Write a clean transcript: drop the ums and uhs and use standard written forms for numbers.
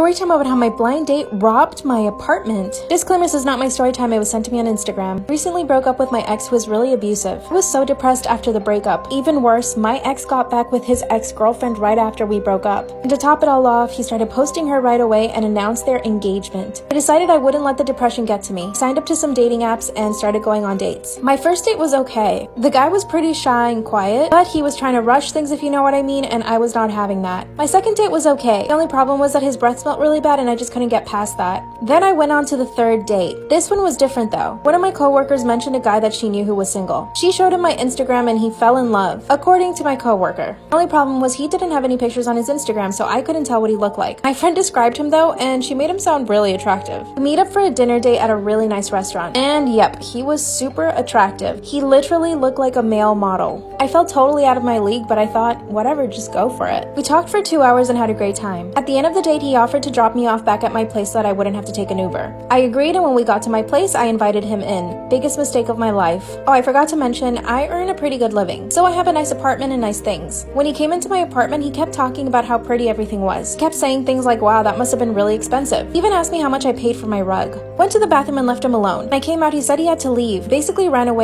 Story time about how my blind date robbed my apartment. Disclaimer, this is not my story time, it was sent to me on Instagram. Recently broke up with my ex who was really abusive. I was so depressed after the breakup. Even worse, my ex got back with his ex-girlfriend right after we broke up. And to top it all off, he started posting her right away and announced their engagement. I decided I wouldn't let the depression get to me. Signed up to some dating apps and started going on dates. My first date was okay. The guy was pretty shy and quiet, but he was trying to rush things, if you know what I mean, and I was not having that. My second date was okay. The only problem was that his breath smelled really bad and I just couldn't get past that. Then I went on to the third date. This one was different though. One of my coworkers mentioned a guy that she knew who was single. She showed him my Instagram and he fell in love, according to my coworker. The only problem was he didn't have any pictures on his Instagram, so I couldn't tell what he looked like. My friend described him though, and she made him sound really attractive. We meet up for a dinner date at a really nice restaurant, and yep, he was super attractive. He literally looked like a male model. I felt totally out of my league, but I thought, whatever, just go for it. We talked for 2 hours and had a great time. At the end of the date, he offered to drop me off back at my place so that I wouldn't have to take an Uber. I agreed, and when we got to my place, I invited him in. Biggest mistake of my life. Oh, I forgot to mention, I earn a pretty good living, so I have a nice apartment and nice things. When he came into my apartment, he kept talking about how pretty everything was. He kept saying things like, wow, that must have been really expensive. He even asked me how much I paid for my rug. Went to the bathroom and left him alone. When I came out, he said he had to leave, basically ran away.